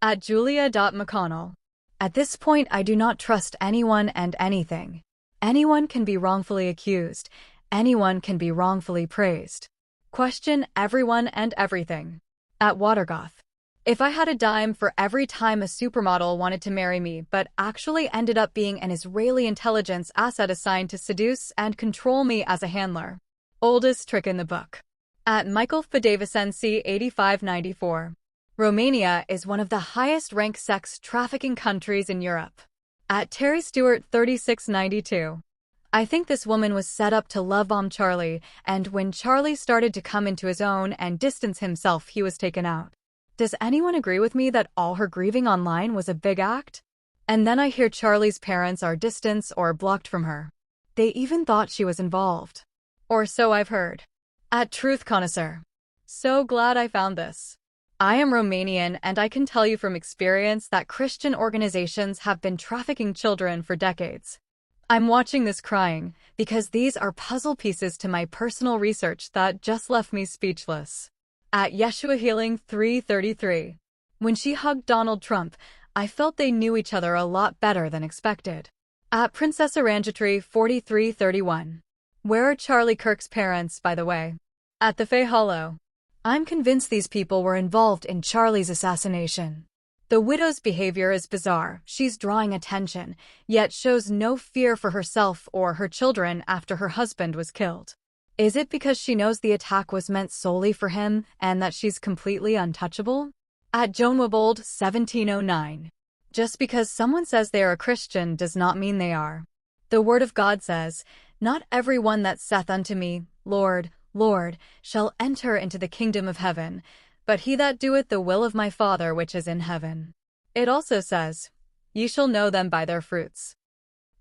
At Julia.McConnell. At this point, I do not trust anyone and anything. Anyone can be wrongfully accused. Anyone can be wrongfully praised. Question everyone and everything. At Watergoth. If I had a dime for every time a supermodel wanted to marry me but actually ended up being an Israeli intelligence asset assigned to seduce and control me as a handler. Oldest trick in the book. At Michael Fadavisen C. 8594. Romania is one of the highest-ranked sex trafficking countries in Europe. At Terry Stewart 3692. I think this woman was set up to love bomb Charlie, and when Charlie started to come into his own and distance himself, he was taken out. Does anyone agree with me that all her grieving online was a big act? And then I hear Charlie's parents are distanced or blocked from her. They even thought she was involved. Or so I've heard. At Truth Connoisseur. So glad I found this. I am Romanian and I can tell you from experience that Christian organizations have been trafficking children for decades. I'm watching this crying because these are puzzle pieces to my personal research that just left me speechless. At Yeshua Healing 333. When she hugged Donald Trump, I felt they knew each other a lot better than expected. At Princess Orangetry 4331. Where are Charlie Kirk's parents, by the way? At the Fay Hollow. I'm convinced these people were involved in Charlie's assassination. The widow's behavior is bizarre. She's drawing attention, yet shows no fear for herself or her children after her husband was killed. Is it because she knows the attack was meant solely for him and that she's completely untouchable? At Joan Wibold 1709. Just because someone says they are a Christian does not mean they are. The Word of God says, "Not everyone that saith unto me, Lord, Lord, shall enter into the kingdom of heaven, but he that doeth the will of my Father which is in heaven." It also says, "Ye shall know them by their fruits."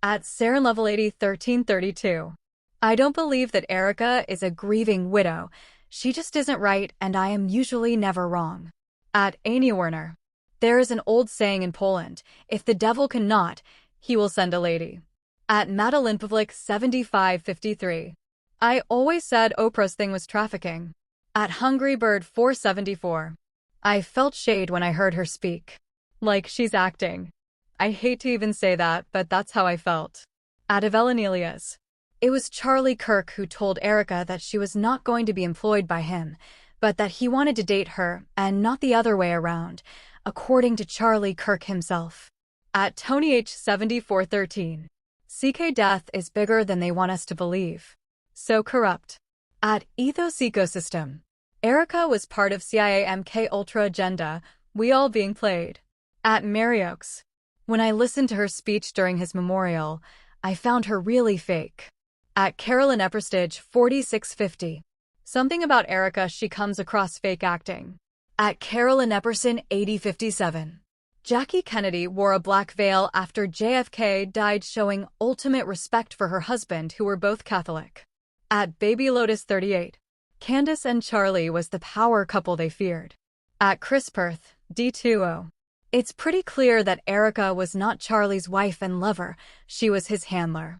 At Sarah Lovelady 1332. I don't believe that Erika is a grieving widow. She just isn't right, and I am usually never wrong. At Amy Werner. There is an old saying in Poland, if the devil cannot, he will send a lady. At Madeline Pavlik 7553. I always said Oprah's thing was trafficking. At Hungry Bird 474. I felt shade when I heard her speak. Like she's acting. I hate to even say that, but that's how I felt. At Evelynelias. It was Charlie Kirk who told Erika that she was not going to be employed by him, but that he wanted to date her, and not the other way around, according to Charlie Kirk himself. At Tony H. 7413. CK death is bigger than they want us to believe. So corrupt. At Ethos Ecosystem. Erika was part of CIA MK Ultra agenda, we all being played. At Mary Oaks. When I listened to her speech during his memorial, I found her really fake. At Carolyn Epperstage 4650. Something about Erika, she comes across fake acting. At Carolyn Epperson 8057. Jackie Kennedy wore a black veil after JFK died, showing ultimate respect for her husband, who were both Catholic. At Baby Lotus 38. Candace and Charlie was the power couple they feared. At Chris Perth D20. It's pretty clear that Erika was not Charlie's wife and lover, she was his handler.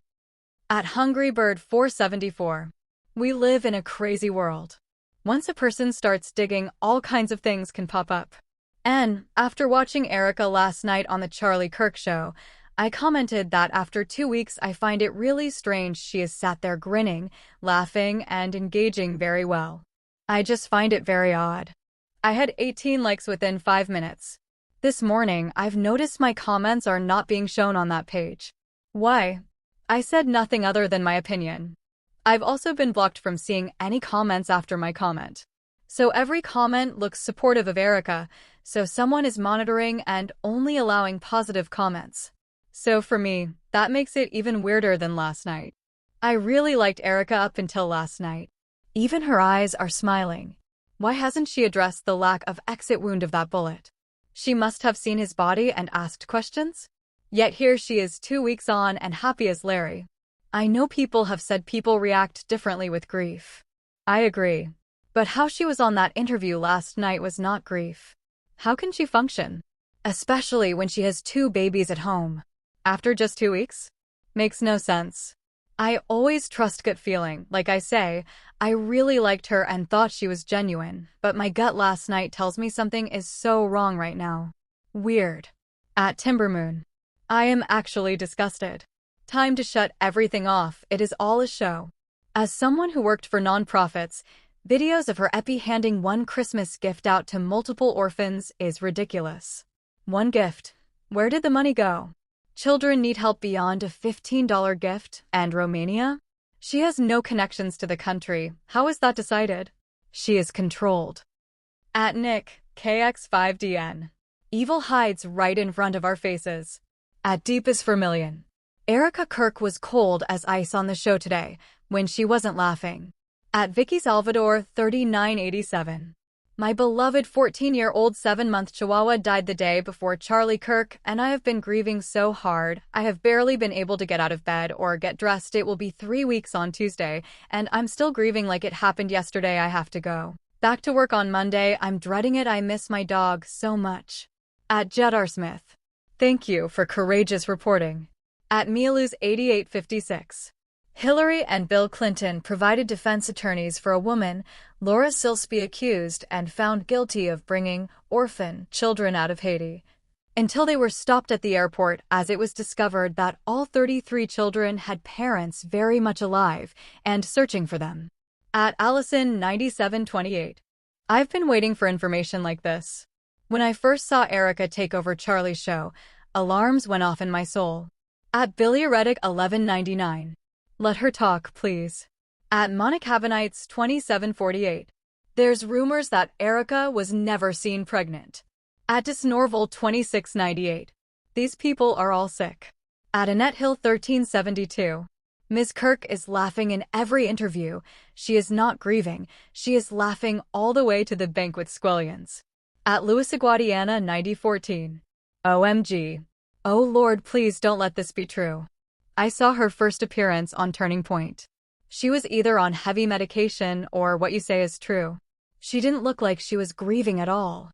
At Hungry Bird 474. We live in a crazy world. Once a person starts digging, all kinds of things can pop up. And, after watching Erika last night on the Charlie Kirk show, I commented that after 2 weeks I find it really strange she has sat there grinning, laughing, and engaging very well. I just find it very odd. I had 18 likes within 5 minutes. This morning, I've noticed my comments are not being shown on that page. Why? I said nothing other than my opinion. I've also been blocked from seeing any comments after my comment. So every comment looks supportive of Erika, so someone is monitoring and only allowing positive comments. So for me, that makes it even weirder than last night. I really liked Erika up until last night. Even her eyes are smiling. Why hasn't she addressed the lack of exit wound of that bullet? She must have seen his body and asked questions? Yet here she is 2 weeks on and happy as Larry. I know people have said people react differently with grief. I agree. But how she was on that interview last night was not grief. How can she function? Especially when she has 2 babies at home. After just 2 weeks? Makes no sense. I always trust gut feeling. Like I say, I really liked her and thought she was genuine, but my gut last night tells me something is so wrong right now. Weird. At Timbermoon. I am actually disgusted. Time to shut everything off, it is all a show. As someone who worked for nonprofits, videos of her Epi handing one Christmas gift out to multiple orphans is ridiculous. One gift. Where did the money go? Children need help beyond a $15 gift, and Romania? She has no connections to the country. How is that decided? She is controlled. At Nick, KX5DN. Evil hides right in front of our faces. At Deepest Vermilion. Erika Kirk was cold as ice on the show today, when she wasn't laughing. At Vicky Salvador 3987. My beloved 14-year-old 7-month Chihuahua died the day before Charlie Kirk, and I have been grieving so hard. I have barely been able to get out of bed or get dressed. It will be 3 weeks on Tuesday, and I'm still grieving like it happened yesterday. I have to go back to work on Monday. I'm dreading it. I miss my dog so much. At Jedar Smith. Thank you for courageous reporting. At Mielus 8856. Hillary and Bill Clinton provided defense attorneys for a woman, Laura Silsby, accused and found guilty of bringing orphan children out of Haiti, until they were stopped at the airport as it was discovered that all 33 children had parents very much alive and searching for them. At Allison 9728. I've been waiting for information like this. When I first saw Erika take over Charlie's show, alarms went off in my soul. At Billy Reddick 1199. Let her talk, please. At Monicavanites 2748. There's rumors that Erika was never seen pregnant. At Disnorval 2698. These people are all sick. At Annette Hill 1372. Ms. Kirk is laughing in every interview. She is not grieving. She is laughing all the way to the bank with squillions. At Louis Iguadiana 9014. OMG. Oh Lord, please don't let this be true. I saw her first appearance on Turning Point. She was either on heavy medication or what you say is true. She didn't look like she was grieving at all.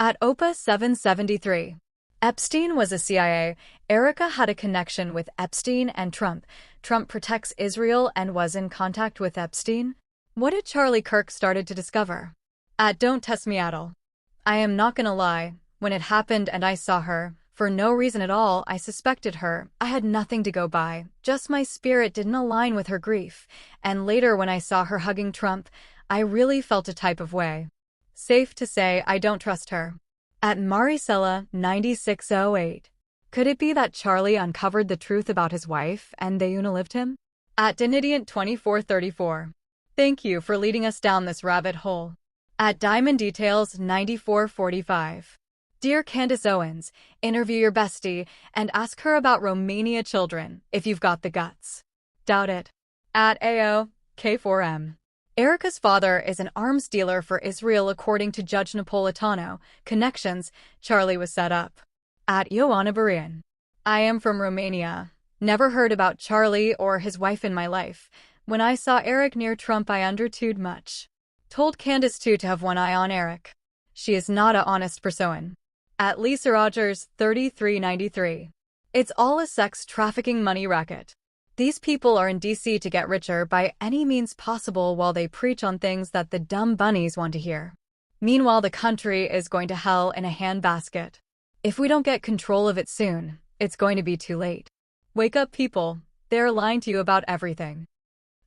At Opa 773. Epstein was a CIA. Erika had a connection with Epstein and Trump. Trump protects Israel and was in contact with Epstein. What did Charlie Kirk started to discover? At Don't Test Me Adel. I am not gonna lie. When it happened and I saw her, for no reason at all, I suspected her. I had nothing to go by. Just my spirit didn't align with her grief. And later when I saw her hugging Trump, I really felt a type of way. Safe to say I don't trust her. At Maricela 9608. Could it be that Charlie uncovered the truth about his wife and they unalived him? At Denidiant 2434. Thank you for leading us down this rabbit hole. At Diamond Details 9445. Dear Candace Owens, interview your bestie and ask her about Romania children, if you've got the guts. Doubt it. At AO, K4M. Erika's father is an arms dealer for Israel according to Judge Napolitano. Connections, Charlie was set up. At Ioana Barian. I am from Romania. Never heard about Charlie or his wife in my life. When I saw Eric near Trump I understood much. Told Candace too to have one eye on Eric. She is not a honest person. At Lisa Rogers 3393. It's all a sex trafficking money racket. These people are in DC to get richer by any means possible while they preach on things that the dumb bunnies want to hear. Meanwhile, the country is going to hell in a handbasket. If we don't get control of it soon, it's going to be too late. Wake up, people. They're lying to you about everything.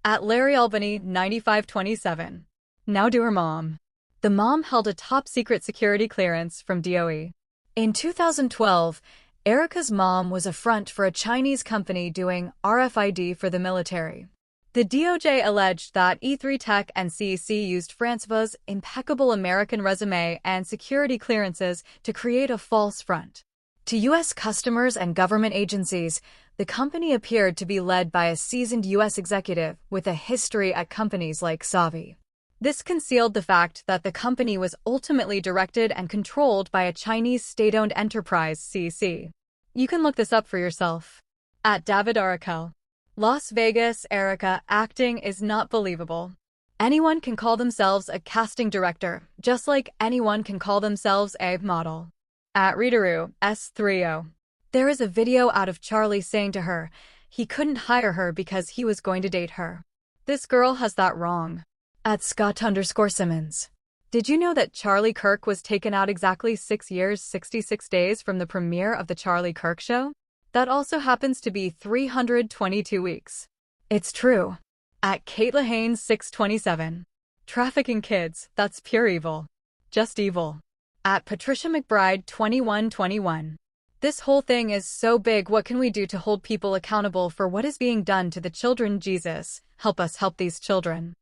At Larry Albany 9527. Now to her mom. The mom held a top-secret security clearance from DOE. In 2012, Erika's mom was a front for a Chinese company doing RFID for the military. The DOJ alleged that E3 Tech and CEC used Francois's impeccable American resume and security clearances to create a false front. To U.S. customers and government agencies, the company appeared to be led by a seasoned U.S. executive with a history at companies like Savi. This concealed the fact that the company was ultimately directed and controlled by a Chinese state-owned enterprise, CEC. You can look this up for yourself. At David Arakel. Las Vegas, Erika, acting is not believable. Anyone can call themselves a casting director, just like anyone can call themselves a model. At Readeroo, S30. There is a video out of Charlie saying to her he couldn't hire her because he was going to date her. This girl has that wrong. At Scott_Simmons. Did you know that Charlie Kirk was taken out exactly 6 years, 66 days from the premiere of The Charlie Kirk Show? That also happens to be 322 weeks. It's true. At Kate Lahane 627. Trafficking kids, that's pure evil. Just evil. At Patricia McBride 2121. This whole thing is so big, what can we do to hold people accountable for what is being done to the children? Jesus, help us help these children.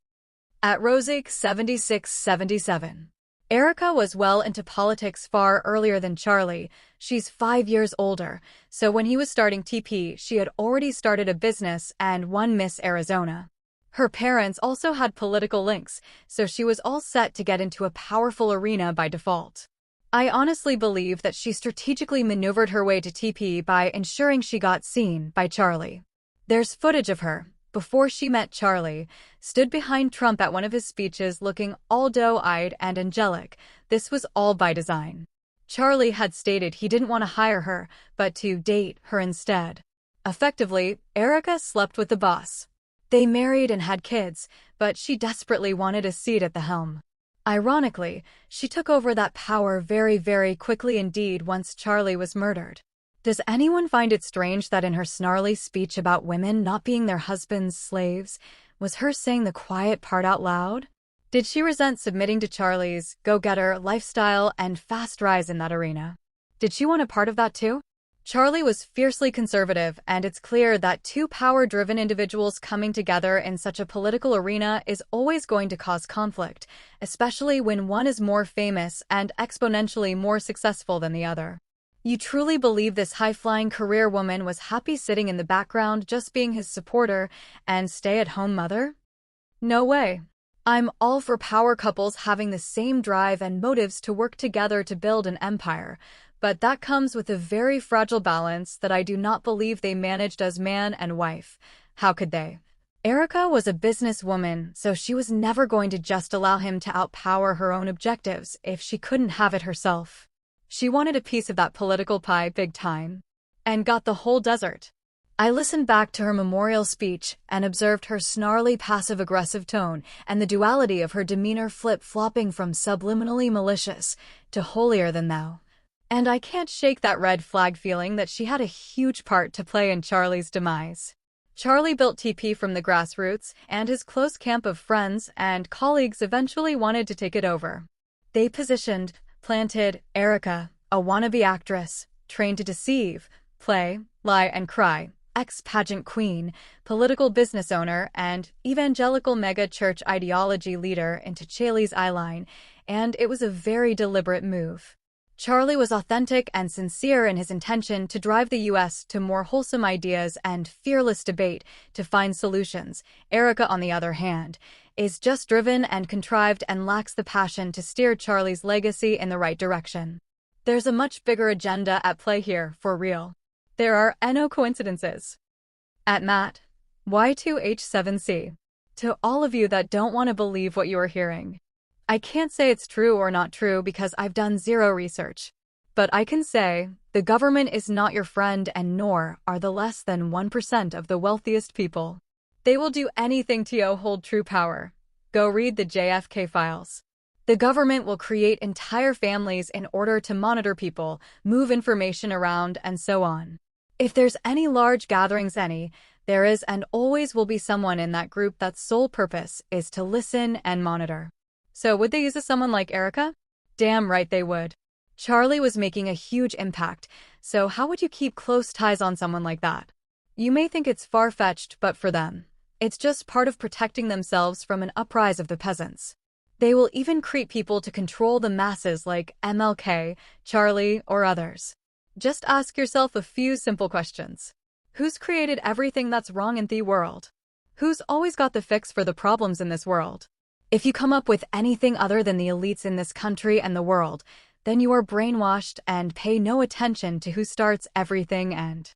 At Rosique 7677. Erika was well into politics far earlier than Charlie. She's 5 years older, so when he was starting TP, she had already started a business and won Miss Arizona. Her parents also had political links, so she was all set to get into a powerful arena by default. I honestly believe that she strategically maneuvered her way to TP by ensuring she got seen by Charlie. There's footage of her, before she met Charlie, stood behind Trump at one of his speeches looking all doe-eyed and angelic. This was all by design. Charlie had stated he didn't want to hire her, but to date her instead. Effectively, Erika slept with the boss. They married and had kids, but she desperately wanted a seat at the helm. Ironically, she took over that power very, very quickly indeed once Charlie was murdered. Does anyone find it strange that in her snarly speech about women not being their husbands' slaves, was her saying the quiet part out loud? Did she resent submitting to Charlie's go-getter lifestyle and fast rise in that arena? Did she want a part of that too? Charlie was fiercely conservative, and it's clear that two power-driven individuals coming together in such a political arena is always going to cause conflict, especially when one is more famous and exponentially more successful than the other. You truly believe this high-flying career woman was happy sitting in the background just being his supporter and stay-at-home mother? No way. I'm all for power couples having the same drive and motives to work together to build an empire, but that comes with a very fragile balance that I do not believe they managed as man and wife. How could they? Erika was a businesswoman, so she was never going to just allow him to outpower her own objectives if she couldn't have it herself. She wanted a piece of that political pie big time, and got the whole dessert. I listened back to her memorial speech and observed her snarly passive-aggressive tone and the duality of her demeanor flip-flopping from subliminally malicious to holier-than-thou. And I can't shake that red flag feeling that she had a huge part to play in Charlie's demise. Charlie built TP from the grassroots, and his close camp of friends and colleagues eventually wanted to take it over. They planted Erika, a wannabe actress, trained to deceive, play, lie and cry, ex-pageant queen, political business owner, and evangelical mega-church ideology leader into Charlie's eyeline, and it was a very deliberate move. Charlie was authentic and sincere in his intention to drive the U.S. to more wholesome ideas and fearless debate to find solutions. Erika, on the other hand, is just driven and contrived and lacks the passion to steer Charlie's legacy in the right direction. There's a much bigger agenda at play here, for real. There are no coincidences. At Matt, Y2H7C. To all of you that don't want to believe what you are hearing, I can't say it's true or not true because I've done zero research. But I can say, the government is not your friend and nor are the less than 1% of the wealthiest people. They will do anything to hold true power. Go read the JFK files. The government will create entire families in order to monitor people, move information around, and so on. If there's any large gatherings, there is and always will be someone in that group that's sole purpose is to listen and monitor. So would they use someone like Erika? Damn right they would. Charlie was making a huge impact, so how would you keep close ties on someone like that? You may think it's far-fetched, but for them, it's just part of protecting themselves from an uprising of the peasants. They will even create people to control the masses like MLK, Charlie, or others. Just ask yourself a few simple questions. Who's created everything that's wrong in the world? Who's always got the fix for the problems in this world? If you come up with anything other than the elites in this country and the world, then you are brainwashed and pay no attention to who starts everything and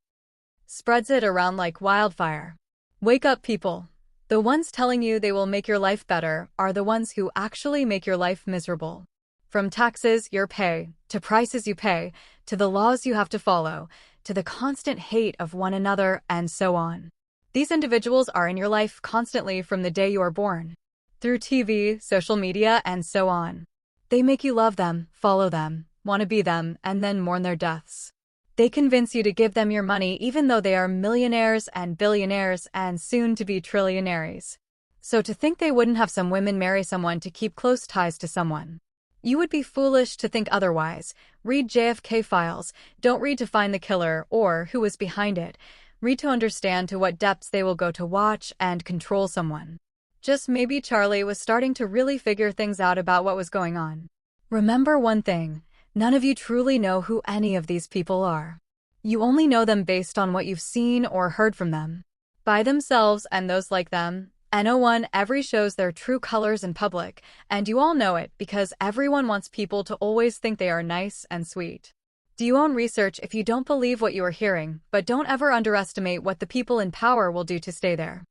spreads it around like wildfire. Wake up, people. The ones telling you they will make your life better are the ones who actually make your life miserable. From taxes you pay, to prices you pay, to the laws you have to follow, to the constant hate of one another, and so on. These individuals are in your life constantly from the day you are born. Through TV, social media, and so on. They make you love them, follow them, want to be them, and then mourn their deaths. They convince you to give them your money even though they are millionaires and billionaires and soon to be trillionaires. So to think they wouldn't have some women marry someone to keep close ties to someone. You would be foolish to think otherwise. Read JFK files. Don't read to find the killer or who was behind it. Read to understand to what depths they will go to watch and control someone. Just maybe Charlie was starting to really figure things out about what was going on. Remember one thing, none of you truly know who any of these people are. You only know them based on what you've seen or heard from them. By themselves and those like them, no one ever shows their true colors in public, and you all know it because everyone wants people to always think they are nice and sweet. Do your own research if you don't believe what you are hearing, but don't ever underestimate what the people in power will do to stay there.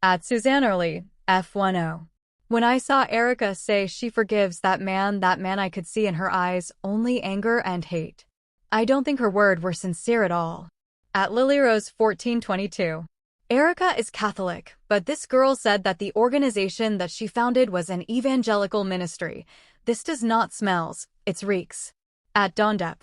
At Suzanne Early, F10. When I saw Erika say she forgives that man I could see in her eyes only anger and hate. I don't think her words were sincere at all. At LilyRose 1422. Erika is Catholic, but this girl said that the organization that she founded was an evangelical ministry. This does not smells, it reeks. At Dondep.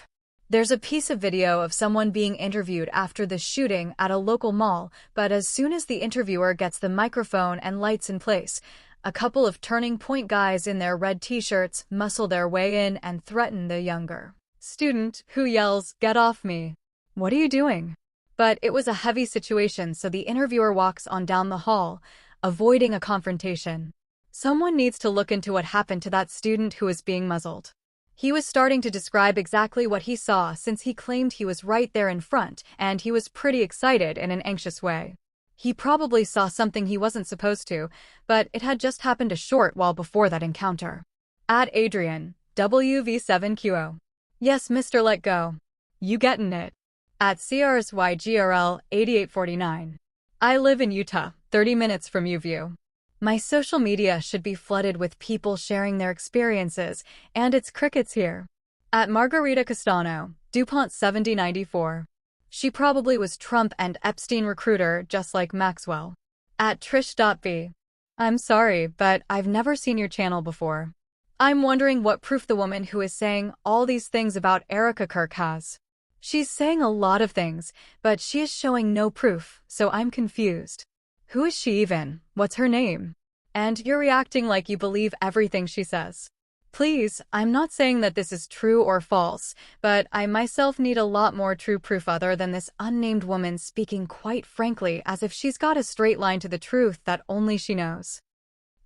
There's a piece of video of someone being interviewed after the shooting at a local mall, but as soon as the interviewer gets the microphone and lights in place, a couple of Turning Point guys in their red t-shirts muscle their way in and threaten the younger student, who yells, "Get off me. What are you doing?" But it was a heavy situation, so the interviewer walks on down the hall, avoiding a confrontation. Someone needs to look into what happened to that student who was being muzzled. He was starting to describe exactly what he saw since he claimed he was right there in front, and he was pretty excited in an anxious way. He probably saw something he wasn't supposed to, but it had just happened a short while before that encounter. At Adrian, WV7QO. Yes, Mr. Let Go. You gettin' it. At CRSYGRL 8849. I live in Utah, 30 minutes from UView. My social media should be flooded with people sharing their experiences, and it's crickets here. At Margarita Castano, DuPont 7094. She probably was Trump and Epstein recruiter just like Maxwell. At Trish.B. I'm sorry, but I've never seen your channel before. I'm wondering what proof the woman who is saying all these things about Erika Kirk has. She's saying a lot of things, but she is showing no proof, so I'm confused. Who is she even? What's her name? And you're reacting like you believe everything she says. Please, I'm not saying that this is true or false, but I myself need a lot more true proof other than this unnamed woman speaking quite frankly as if she's got a straight line to the truth that only she knows.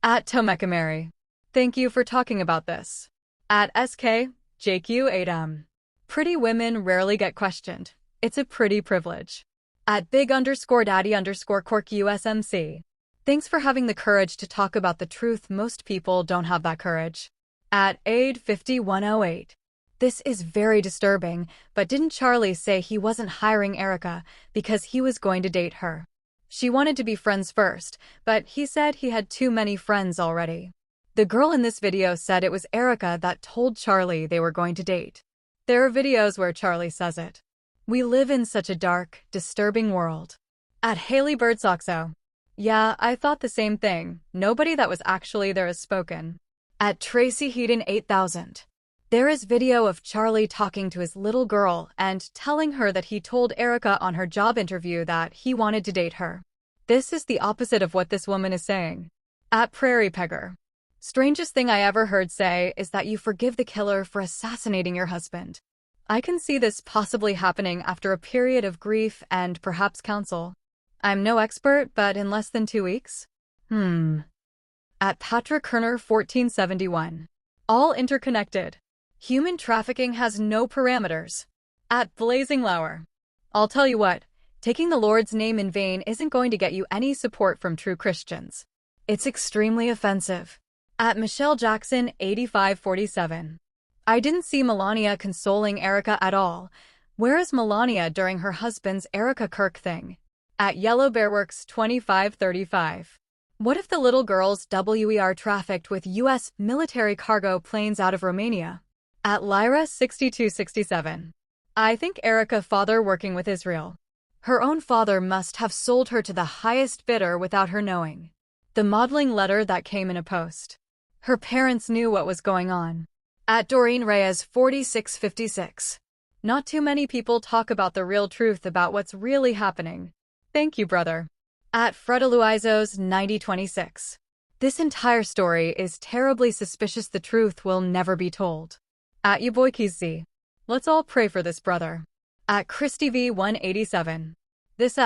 At Tomekamari. Thank you for talking about this. At SK, JQ8M. Pretty women rarely get questioned. It's a pretty privilege. At big_daddy_cork_USMC. Thanks for having the courage to talk about the truth. Most people don't have that courage. At Aid5108. This is very disturbing, but didn't Charlie say he wasn't hiring Erika because he was going to date her? She wanted to be friends first, but he said he had too many friends already. The girl in this video said it was Erika that told Charlie they were going to date. There are videos where Charlie says it. We live in such a dark, disturbing world. At Haley Birdsoxo. Yeah, I thought the same thing. Nobody that was actually there has spoken. At Tracy Heaton 8000. There is video of Charlie talking to his little girl and telling her that he told Erika on her job interview that he wanted to date her. This is the opposite of what this woman is saying. At Prairie Pegger. Strangest thing I ever heard say is that you forgive the killer for assassinating your husband. I can see this possibly happening after a period of grief and perhaps counsel. I'm no expert, but in less than 2 weeks? At Patrick Kerner 1471. All interconnected. Human trafficking has no parameters. At Blazing Lauer. I'll tell you what, taking the Lord's name in vain isn't going to get you any support from true Christians. It's extremely offensive. At Michelle Jackson 8547. I didn't see Melania consoling Erika at all. Where is Melania during her husband's Erika Kirk thing? At Yellow Bearworks 2535. What if the little girls were trafficked with U.S. military cargo planes out of Romania? At Lyra 6267. I think Erika father working with Israel. Her own father must have sold her to the highest bidder without her knowing. The modeling letter that came in a post. Her parents knew what was going on. At Doreen Reyes 4656. Not too many people talk about the real truth about what's really happening. Thank you, brother. At Fredaluizos 9026. This entire story is terribly suspicious. The truth will never be told. At Yaboykz. Let's all pray for this brother. At Christy V 187. This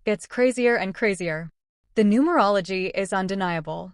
gets crazier and crazier. The numerology is undeniable.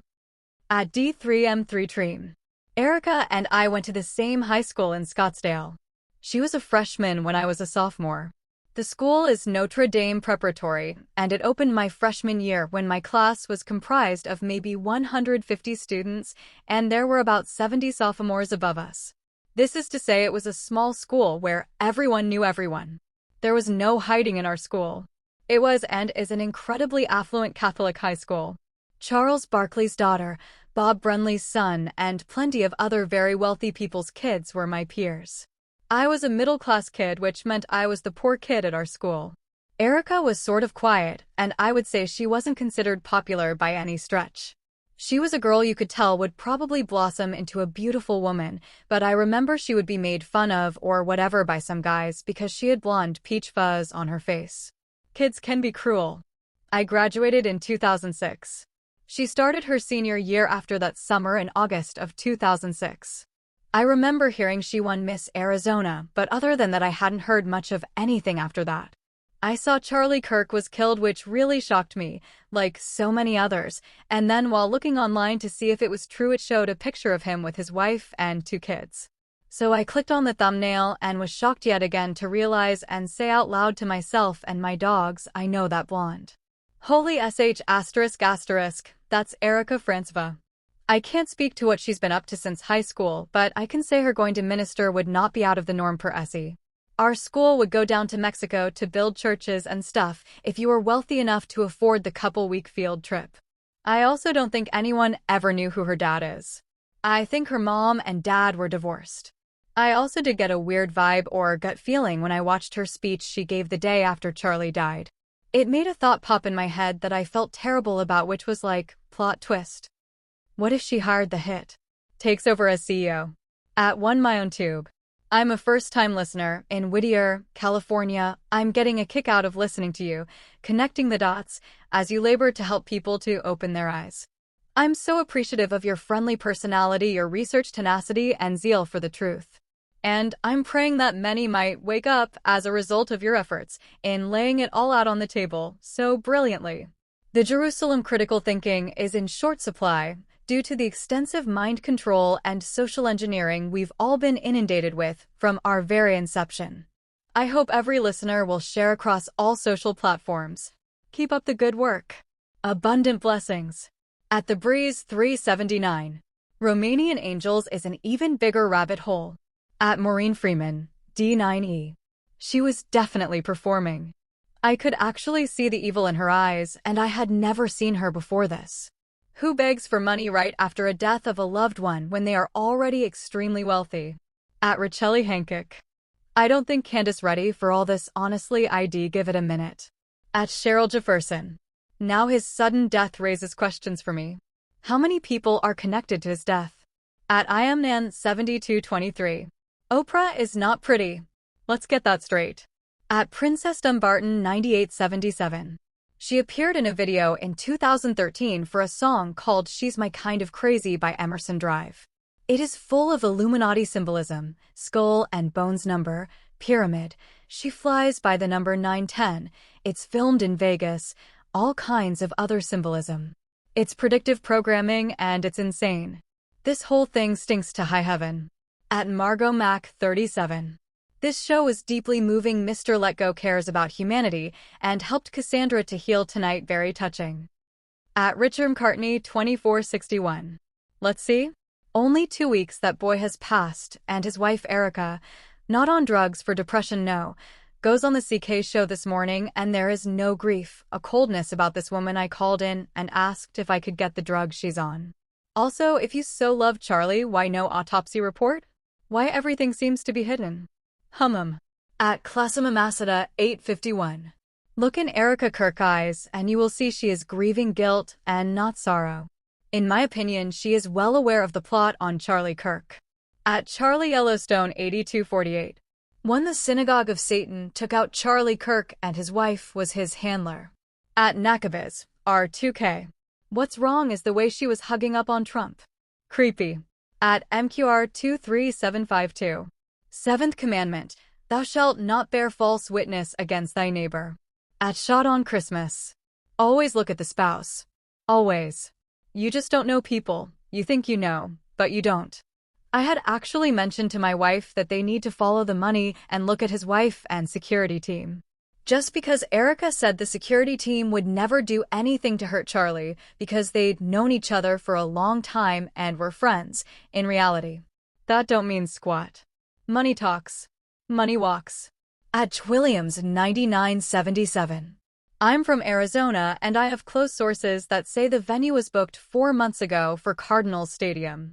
At D3M3Tream. Erika and I went to the same high school in Scottsdale. She was a freshman when I was a sophomore. The school is Notre Dame Preparatory, and it opened my freshman year when my class was comprised of maybe 150 students, and there were about 70 sophomores above us. This is to say it was a small school where everyone knew everyone. There was no hiding in our school. It was and is an incredibly affluent Catholic high school. Charles Barkley's daughter, Bob Brunley's son, and plenty of other very wealthy people's kids were my peers. I was a middle-class kid, which meant I was the poor kid at our school. Erika was sort of quiet, and I would say she wasn't considered popular by any stretch. She was a girl you could tell would probably blossom into a beautiful woman, but I remember she would be made fun of or whatever by some guys because she had blonde peach fuzz on her face. Kids can be cruel. I graduated in 2006. She started her senior year after that summer in August of 2006. I remember hearing she won Miss Arizona, but other than that I hadn't heard much of anything after that. I saw Charlie Kirk was killed, which really shocked me, like so many others, and then while looking online to see if it was true it showed a picture of him with his wife and 2 kids. So I clicked on the thumbnail and was shocked yet again to realize and say out loud to myself and my dogs, I know that blonde. Holy sh***, that's Erika Franceva. I can't speak to what she's been up to since high school, but I can say her going to minister would not be out of the norm per Essie. Our school would go down to Mexico to build churches and stuff if you were wealthy enough to afford the couple-week field trip. I also don't think anyone ever knew who her dad is. I think her mom and dad were divorced. I also did get a weird vibe or gut feeling when I watched her speech she gave the day after Charlie died. It made a thought pop in my head that I felt terrible about, which was like, plot twist. What if she hired the hit? Takes over as CEO. At One My Own Tube. I'm a first-time listener in Whittier, California. I'm getting a kick out of listening to you, connecting the dots, as you labor to help people to open their eyes. I'm so appreciative of your friendly personality, your research tenacity, and zeal for the truth. And I'm praying that many might wake up as a result of your efforts in laying it all out on the table so brilliantly. The Jerusalem critical thinking is in short supply due to the extensive mind control and social engineering we've all been inundated with from our very inception. I hope every listener will share across all social platforms. Keep up the good work. Abundant blessings. At the Breeze 379. Romanian Angels is an even bigger rabbit hole. At Maureen Freeman, D9E. She was definitely performing. I could actually see the evil in her eyes, and I had never seen her before this. Who begs for money right after a death of a loved one when they are already extremely wealthy? At Racheli Hancock. I don't think Candace ready for all this, honestly. I'd give it a minute. At Cheryl Jefferson. Now his sudden death raises questions for me. How many people are connected to his death? At IamNan7223. Oprah is not pretty. Let's get that straight. At Princess Dumbarton 9877. She appeared in a video in 2013 for a song called She's My Kind of Crazy by Emerson Drive. It is full of Illuminati symbolism, skull and bones number, pyramid. She flies by the number 910. It's filmed in Vegas, all kinds of other symbolism. It's predictive programming and it's insane. This whole thing stinks to high heaven. At Margot Mac 37. This show was deeply moving. Mr. Let Go cares about humanity and helped Cassandra to heal tonight. Very touching. At Richard McCartney 2461. Let's see. Only 2 weeks that boy has passed, and his wife Erika, not on drugs for depression, no, goes on the CK show this morning, and there is no grief, a coldness about this woman. I called in and asked if I could get the drug she's on. Also, if you so love Charlie, why no autopsy report? Why everything seems to be hidden? At Classamamasada 851. Look in Erika Kirk eyes and you will see she is grieving guilt and not sorrow. In my opinion, she is well aware of the plot on Charlie Kirk. At Charlie Yellowstone 8248. When the synagogue of Satan took out Charlie Kirk and his wife was his handler. At Nakaviz, R2K. What's wrong is the way she was hugging up on Trump. Creepy. At MQR 23752. Seventh commandment, thou shalt not bear false witness against thy neighbor. At Shot on Christmas. Always look at the spouse. Always. You just don't know people. You think you know, but you don't. I had actually mentioned to my wife that they need to follow the money and look at his wife and security team. Just because Erika said the security team would never do anything to hurt Charlie because they'd known each other for a long time and were friends, in reality, that don't mean squat. Money talks. Money walks. At Williams 9977. I'm from Arizona and I have close sources that say the venue was booked 4 months ago for Cardinals Stadium.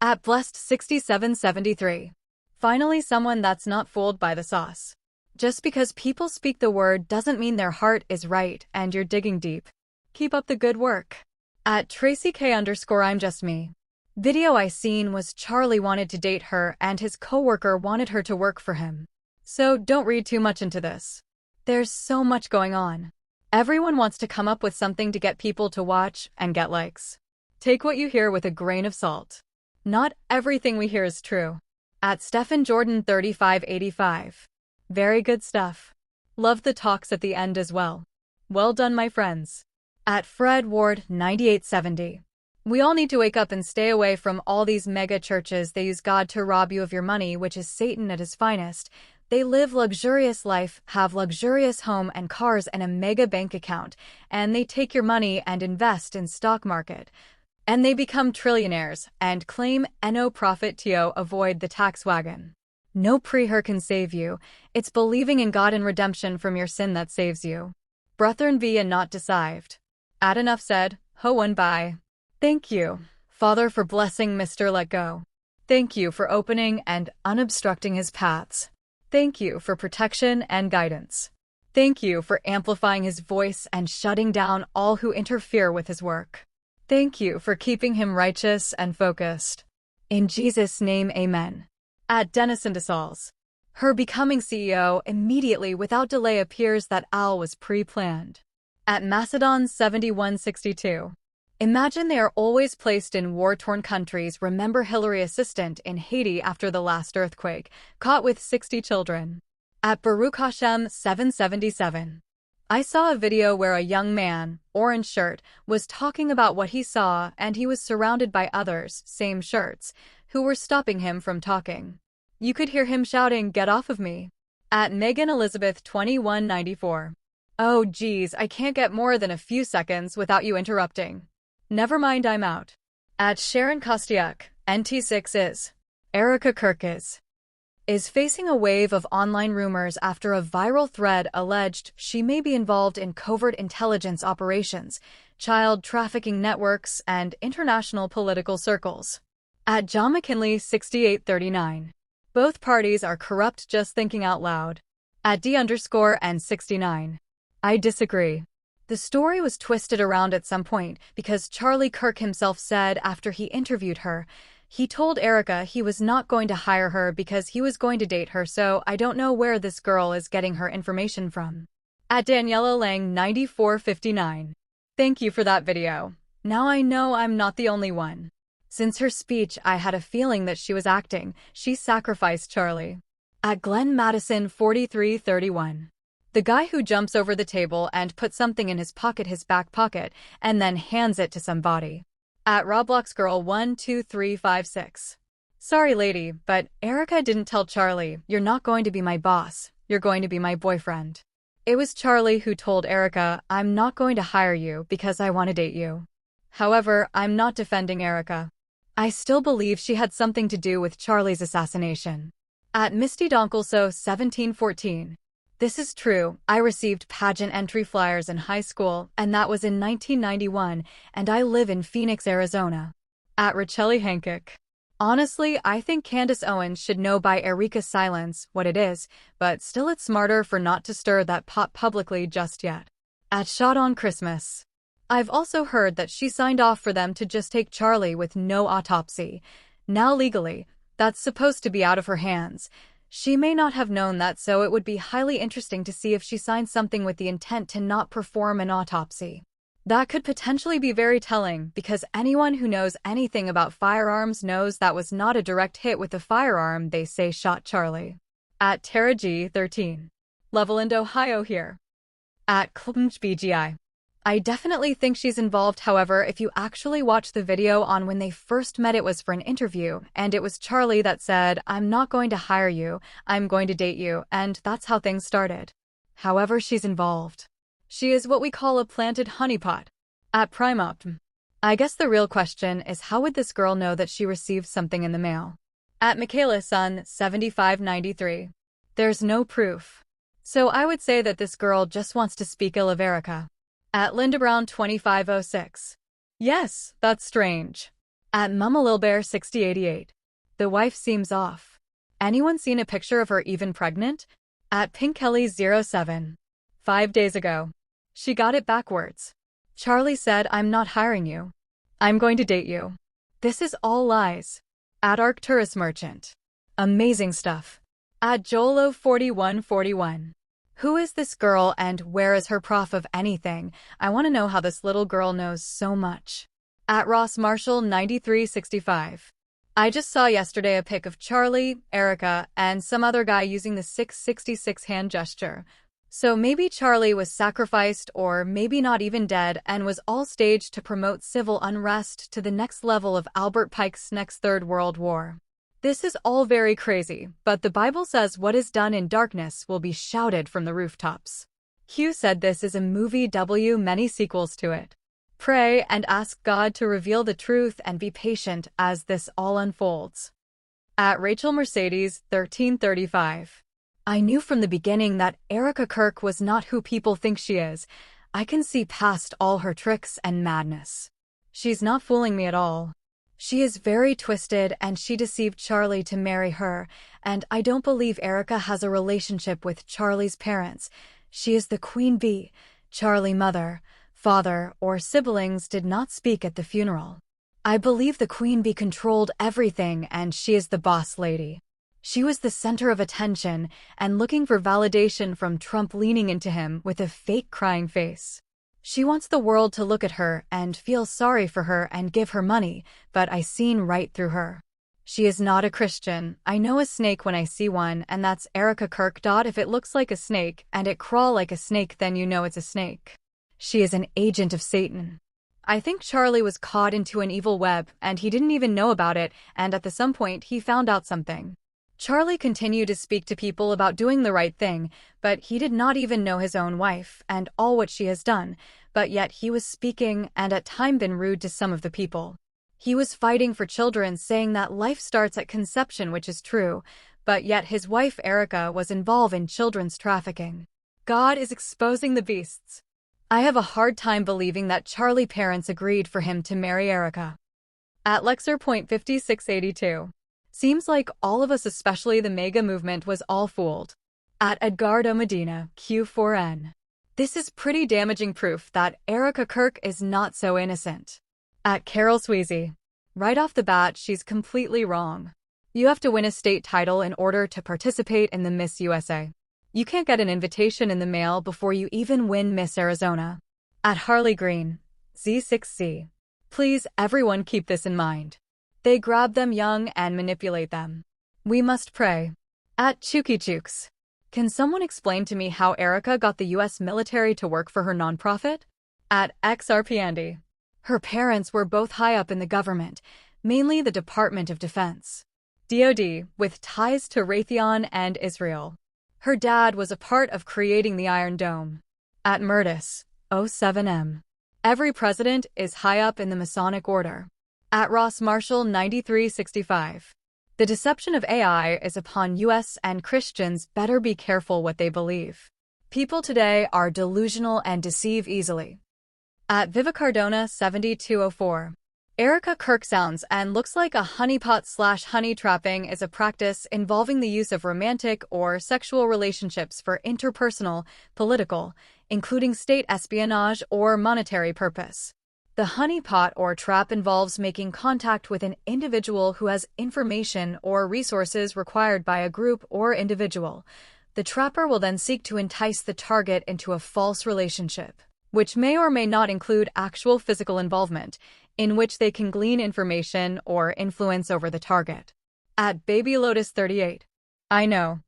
At Blessed 6773. Finally someone that's not fooled by the sauce. Just because people speak the word doesn't mean their heart is right and you're digging deep. Keep up the good work. At TracyK_ I'm just me. Video I seen was Charlie wanted to date her and his coworker wanted her to work for him. So don't read too much into this. There's so much going on. Everyone wants to come up with something to get people to watch and get likes. Take what you hear with a grain of salt. Not everything we hear is true. At Stephen Jordan 3585. Very good stuff. Loved the talks at the end as well. Well done, my friends. At Fred Ward 9870. We all need to wake up and stay away from all these mega churches. They use God to rob you of your money, which is Satan at his finest. They live luxurious life, have luxurious home and cars and a mega bank account, and they take your money and invest in stock market. And they become trillionaires and claim no profit to avoid the tax wagon. No prayer can save you. It's believing in God and redemption from your sin that saves you. Brethren be and not deceived. At enough said, ho and bye. Thank you, Father, for blessing Mr. Let Go. Thank you for opening and unobstructing his paths. Thank you for protection and guidance. Thank you for amplifying his voice and shutting down all who interfere with his work. Thank you for keeping him righteous and focused. In Jesus' name, amen. At Denison DeSalles. Her becoming CEO immediately without delay appears that Al was pre-planned. At Macedon 7162. Imagine they are always placed in war-torn countries. Remember Hillary assistant in Haiti after the last earthquake, caught with 60 children. At Baruch Hashem 777. I saw a video where a young man, orange shirt, was talking about what he saw and he was surrounded by others, same shirts, who were stopping him from talking. You could hear him shouting, "Get off of me." At Megan Elizabeth 2194. Oh geez, I can't get more than a few seconds without you interrupting. Never mind, I'm out. At Sharon Kostiuk, NT6 is. Erika Kirk is facing a wave of online rumors after a viral thread alleged she may be involved in covert intelligence operations, child trafficking networks, and international political circles. At John McKinley 6839. Both parties are corrupt, just thinking out loud. At D_N69. I disagree. The story was twisted around at some point because Charlie Kirk himself said after he interviewed her, he told Erika he was not going to hire her because he was going to date her, so I don't know where this girl is getting her information from. At Daniela Lang 9459. Thank you for that video. Now I know I'm not the only one. Since her speech, I had a feeling that she was acting. She sacrificed Charlie. At Glenn Madison 4331. The guy who jumps over the table and puts something in his back pocket, and then hands it to somebody. At Roblox Girl 12356. Sorry lady, but Erika didn't tell Charlie, "You're not going to be my boss, you're going to be my boyfriend." It was Charlie who told Erika, "I'm not going to hire you because I want to date you." However, I'm not defending Erika. I still believe she had something to do with Charlie's assassination. At Misty Donkelso 1714. This is true. I received pageant entry flyers in high school, and that was in 1991, and I live in Phoenix, Arizona. At Racheli Hancock. Honestly, I think Candace Owens should know by Erika's silence what it is, but still it's smarter for not to stir that pot publicly just yet. At Shot on Christmas. I've also heard that she signed off for them to just take Charlie with no autopsy. Now legally, That's supposed to be out of her hands. She may not have known that, so it would be highly interesting to see if she signed something with the intent to not perform an autopsy. That could potentially be very telling, because anyone who knows anything about firearms knows that was not a direct hit with the firearm they say shot Charlie. At Tara G. 13. Loveland, Ohio here. At BGI. I definitely think she's involved. However, if you actually watch the video on when they first met, it was for an interview, and it was Charlie that said, "I'm not going to hire you, I'm going to date you," and that's how things started. However, she's involved. She is what we call a planted honeypot. At PrimeOpt. I guess the real question is, how would this girl know that she received something in the mail? At Michaela Sun 7593. There's no proof. So I would say that this girl just wants to speak ill of Erika. At Linda Brown 2506. Yes, that's strange. At Mama Lil Bear 6088. The wife seems off. Anyone seen a picture of her even pregnant? At Pink Kelly 07. 5 days ago. She got it backwards. Charlie said, "I'm not hiring you. I'm going to date you." This is all lies. At Arcturus Merchant. Amazing stuff. At Jolo 4141. Who is this girl and where is her prof of anything? I want to know how this little girl knows so much. At Ross Marshall 9365. I just saw yesterday a pic of Charlie, Erika, and some other guy using the 666 hand gesture. So maybe Charlie was sacrificed, or maybe not even dead, and was all staged to promote civil unrest to the next level of Albert Pike's next Third World War. This is all very crazy, but the Bible says what is done in darkness will be shouted from the rooftops. Hugh said this is a movie many sequels to it. Pray and ask God to reveal the truth and be patient as this all unfolds. At Rachel Mercedes 1335. I knew from the beginning that Erika Kirk was not who people think she is. I can see past all her tricks and madness. She's not fooling me at all. She is very twisted, and she deceived Charlie to marry her, and I don't believe Erika has a relationship with Charlie's parents. She is the queen bee. Charlie mother, father, or siblings did not speak at the funeral. I believe the queen bee controlled everything, and she is the boss lady. She was the center of attention and looking for validation from Trump, leaning into him with a fake crying face. She wants the world to look at her and feel sorry for her and give her money, but I seen right through her. She is not a Christian. I know a snake when I see one, and that's Erika Kirk. If it looks like a snake and it crawl like a snake, then you know it's a snake. She is an agent of Satan. I think Charlie was caught into an evil web, and he didn't even know about it, and at some point he found out something. Charlie continued to speak to people about doing the right thing, but he did not even know his own wife and all what she has done, but yet he was speaking and at times been rude to some of the people. He was fighting for children, saying that life starts at conception, which is true, but yet his wife Erika was involved in children's trafficking. God is exposing the beasts. I have a hard time believing that Charlie parents agreed for him to marry Erika. At Lexer.5682. Seems like all of us, especially the MAGA movement, was all fooled. At Edgardo Medina, Q4N. This is pretty damaging proof that Erika Kirk is not so innocent. At Carol Sweezy. Right off the bat, she's completely wrong. You have to win a state title in order to participate in the Miss USA. You can't get an invitation in the mail before you even win Miss Arizona. At Harley Green, Z6C. Please, everyone, keep this in mind. They grab them young and manipulate them. We must pray. At Chuki Chooks. Can someone explain to me how Erika got the US military to work for her nonprofit? At XRPandy. Her parents were both high up in the government, mainly the Department of Defense. DoD, with ties to Raytheon and Israel. Her dad was a part of creating the Iron Dome. At Murtis, 07M. Every president is high up in the Masonic order. At Ross Marshall 9365. The deception of AI is upon US, and Christians better be careful what they believe. People today are delusional and deceive easily. At Vivacardona 7204. Erika Kirk sounds and looks like a honeypot/honey trapping is a practice involving the use of romantic or sexual relationships for interpersonal, political, including state espionage or monetary purpose. The honeypot or trap involves making contact with an individual who has information or resources required by a group or individual. The trapper will then seek to entice the target into a false relationship, which may or may not include actual physical involvement, in which they can glean information or influence over the target. At Baby Lotus 38. I know.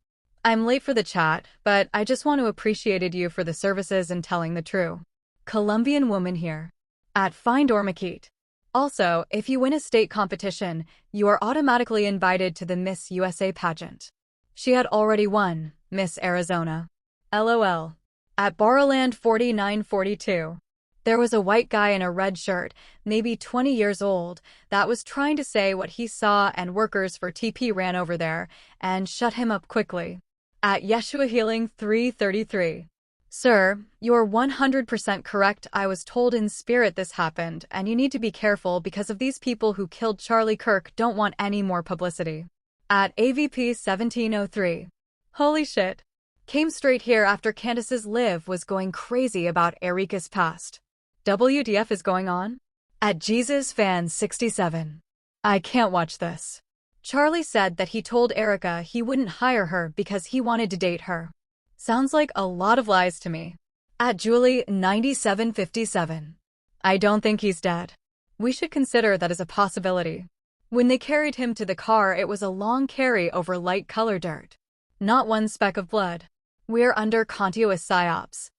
I'm late for the chat, but I just want to appreciate you for the services and telling the true Colombian woman here. At Find Ormakeet. Also, if you win a state competition, you are automatically invited to the Miss USA pageant. She had already won, Miss Arizona. LOL. At Barrowland 4942. There was a white guy in a red shirt, maybe 20 years old, that was trying to say what he saw, and workers for TP ran over there and shut him up quickly. At Yeshua Healing 333. Sir, you're 100% correct. I was told in spirit this happened, and you need to be careful because of these people who killed Charlie Kirk don't want any more publicity. At AVP 1703. Holy shit. Came straight here after Candace's live was going crazy about Erika's past. WTF is going on? At Jesus Fan 67. I can't watch this. Charlie said that he told Erika he wouldn't hire her because he wanted to date her. Sounds like a lot of lies to me. At Julie 9757. I don't think he's dead. We should consider that as a possibility. When they carried him to the car, it was a long carry over light color dirt. Not one speck of blood. We're under continuous psyops.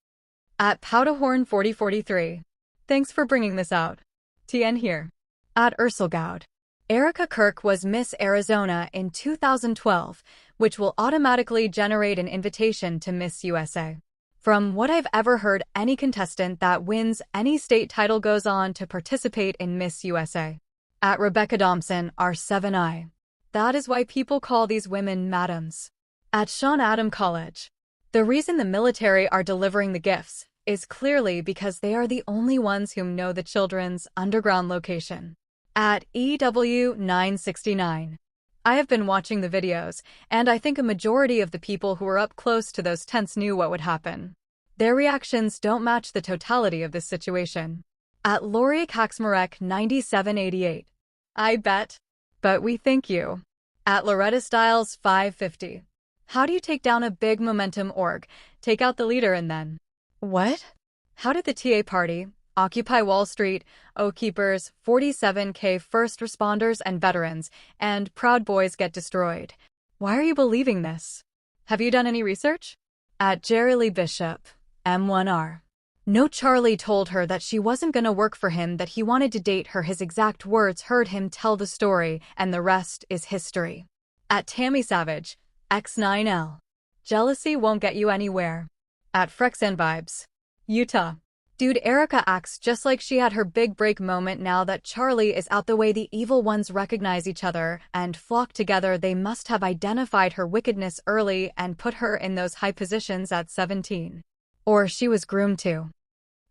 At Powderhorn 4043. Thanks for bringing this out. TN here. At Ursulgaud. Erika Kirk was Miss Arizona in 2012, which will automatically generate an invitation to Miss USA. From what I've ever heard, any contestant that wins any state title goes on to participate in Miss USA. At Rebecca Thompson, R7I. That is why people call these women madams. At Sean Adam College. The reason the military are delivering the gifts is clearly because they are the only ones who know the children's underground location. At EW969. I have been watching the videos, and I think a majority of the people who were up close to those tents knew what would happen. Their reactions don't match the totality of this situation. At Lori Kaxmarek 9788. I bet. But we thank you. At Loretta Styles 550. How do you take down a big momentum org? Take out the leader and then. What? How did the TA Party, Occupy Wall Street, Oathkeepers, 47K first responders and veterans, and Proud Boys get destroyed? Why are you believing this? Have you done any research? At Jerry Lee Bishop, M1R. No, Charlie told her that she wasn't gonna work for him, that he wanted to date her. His exact words, heard him tell the story, and the rest is history. At Tammy Savage, X9L. Jealousy won't get you anywhere. At Frex and Vibes. Utah. Dude, Erika acts just like she had her big break moment now that Charlie is out the way. The evil ones recognize each other and flock together. They must have identified her wickedness early and put her in those high positions at 17. Or she was groomed to.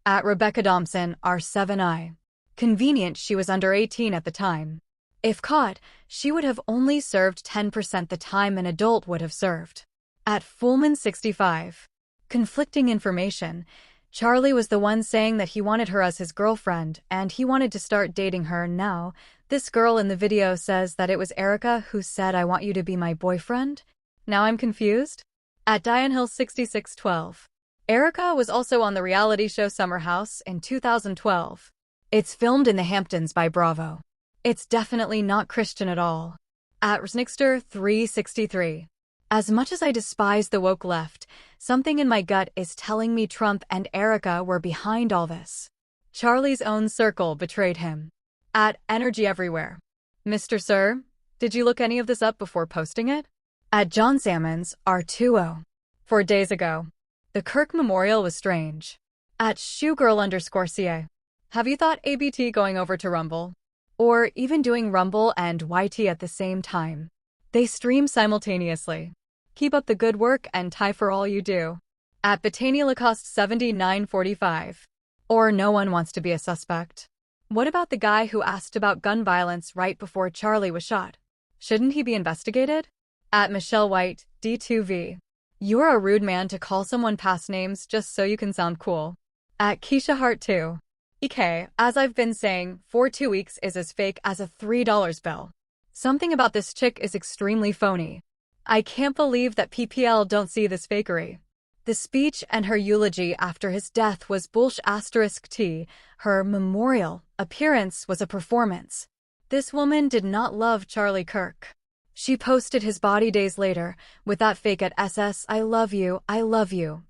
At Rebecca Thompson, R7I. Convenient she was under 18 at the time. If caught, she would have only served 10% the time an adult would have served. At Foolman 65. Conflicting information. Charlie was the one saying that he wanted her as his girlfriend, and he wanted to start dating her. Now, this girl in the video says that it was Erika who said, I want you to be my boyfriend? Now I'm confused? At Diane Hill 6612. Erika was also on the reality show Summer House in 2012. It's filmed in the Hamptons by Bravo. It's definitely not Christian at all. At Resnixter 363. As much as I despise the woke left, something in my gut is telling me Trump and Erika were behind all this. Charlie's own circle betrayed him. At Energy Everywhere. Mr. Sir, did you look any of this up before posting it? At John Salmons, R20. 4 days ago. The Kirk Memorial was strange. At Shoegirl_CA. Have you thought ABT going over to Rumble? Or even doing Rumble and YT at the same time? They stream simultaneously. Keep up the good work and tie for all you do. At Betania Lacoste 7945. Or no one wants to be a suspect. What about the guy who asked about gun violence right before Charlie was shot? Shouldn't he be investigated? At Michelle White, D2V. You're a rude man to call someone past names just so you can sound cool. At Keisha Hart 2. EK, as I've been saying, for 2 weeks is as fake as a $3 bill. Something about this chick is extremely phony. I can't believe that PPL don't see this fakery. The speech and her eulogy after his death was *T. Her memorial appearance was a performance. This woman did not love Charlie Kirk. She posted his body days later, with that fake at SS, I love you,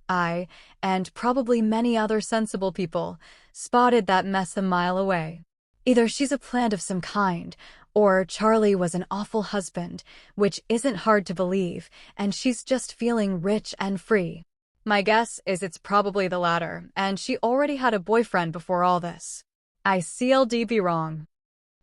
and probably many other sensible people, spotted that mess a mile away. Either she's a plant of some kind, or Charlie was an awful husband, which isn't hard to believe, and she's just feeling rich and free. My guess is it's probably the latter, and she already had a boyfriend before all this. I CLD be wrong.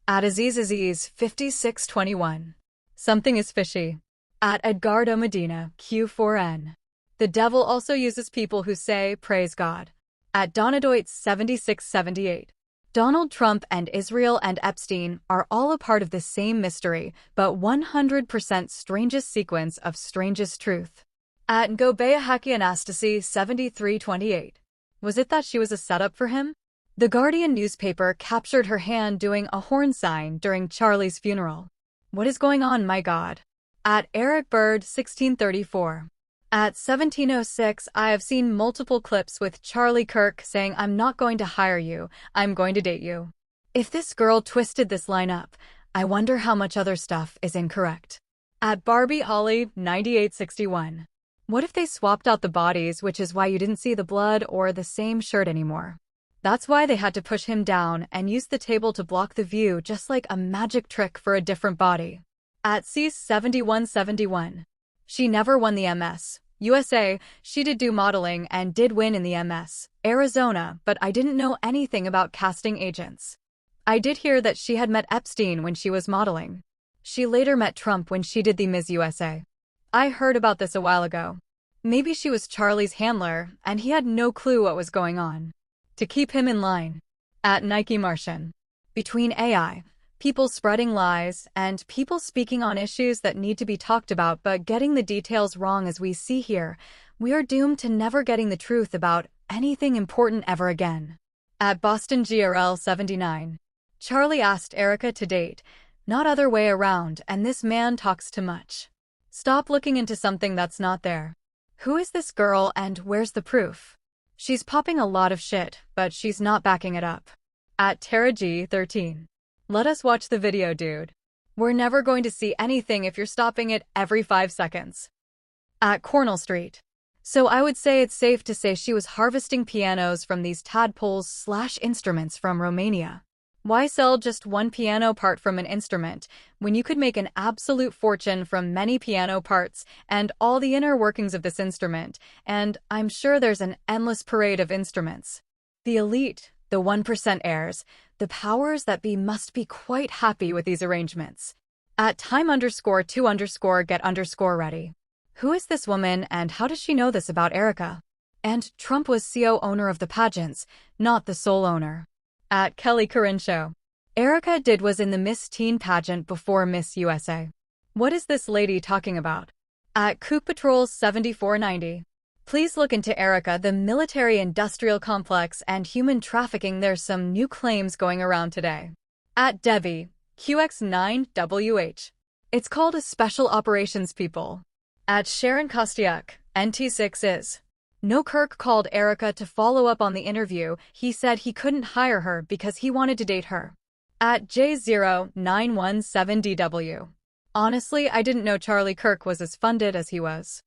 At Aziz 5621. Something is fishy. At Edgardo Medina, Q4N. The devil also uses people who say, praise God. At Donadoit 7678. Donald Trump and Israel and Epstein are all a part of the same mystery, but 100% strangest sequence of strangest truth. At Ngobea Anastasi 7328. Was it that she was a setup for him? The Guardian newspaper captured her hand doing a horn sign during Charlie's funeral. What is going on, my God? At Eric Bird 1634. At 1706, I have seen multiple clips with Charlie Kirk saying, I'm not going to hire you, I'm going to date you. If this girl twisted this line up, I wonder how much other stuff is incorrect. At Barbie Holly 9861. What if they swapped out the bodies, which is why you didn't see the blood or the same shirt anymore? That's why they had to push him down and use the table to block the view, just like a magic trick for a different body. At C7171. She never won the MS. USA, she did do modeling and did win in the MS. Arizona, but I didn't know anything about casting agents. I did hear that she had met Epstein when she was modeling. She later met Trump when she did the Ms. USA. I heard about this a while ago. Maybe she was Charlie's handler, and he had no clue what was going on. To keep him in line. At Nike Martian. Between AI, people spreading lies, and people speaking on issues that need to be talked about but getting the details wrong as we see here, we are doomed to never getting the truth about anything important ever again. At Boston GRL 79. Charlie asked Erika to date, not other way around, and this man talks too much. Stop looking into something that's not there. Who is this girl and where's the proof? She's popping a lot of shit, but she's not backing it up. At Tara G 13. Let us watch the video, dude. We're never going to see anything if you're stopping it every 5 seconds. At Cornell Street. So I would say it's safe to say she was harvesting pianos from these tadpoles/instruments from Romania. Why sell just one piano part from an instrument when you could make an absolute fortune from many piano parts and all the inner workings of this instrument? And I'm sure there's an endless parade of instruments. The elite, the 1% heirs, the powers that be must be quite happy with these arrangements. At time_2_get_ready. Who is this woman and how does she know this about Erika? And Trump was CO owner of the pageants, not the sole owner. At Kelly Corinne Show. Erika did was in the Miss Teen pageant before Miss USA. What is this lady talking about? At Coop Patrol 7490. Please look into Erika, the military-industrial complex, and human trafficking. There's some new claims going around today. At Debbie, QX9WH. It's called a special operations people. At Sharon Kostiuk, NT6 is. No, Kirk called Erika to follow up on the interview. He said he couldn't hire her because he wanted to date her. At J0917DW. Honestly, I didn't know Charlie Kirk was as funded as he was.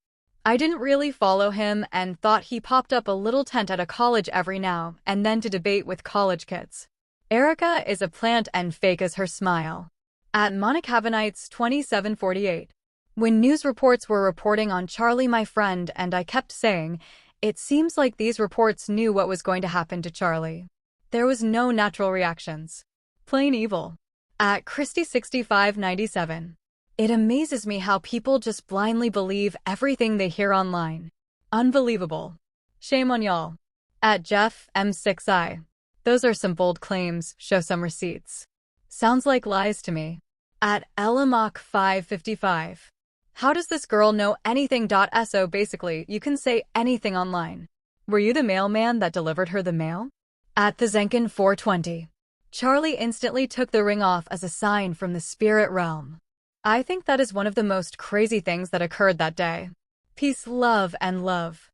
I didn't really follow him and thought he popped up a little tent at a college every now and then to debate with college kids. Erika is a plant and fake as her smile. At Monicavanites 2748. When news reports were reporting on Charlie, my friend, and I kept saying, it seems like these reports knew what was going to happen to Charlie. There was no natural reactions. Plain evil. At Christy6597. It amazes me how people just blindly believe everything they hear online. Unbelievable. Shame on y'all. At Jeff M6I. Those are some bold claims, show some receipts. Sounds like lies to me. At Elamach 555. How does this girl know anything? So basically, you can say anything online. Were you the mailman that delivered her the mail? At the Zenkin 420, Charlie instantly took the ring off as a sign from the spirit realm. I think that is one of the most crazy things that occurred that day. Peace, love, and love.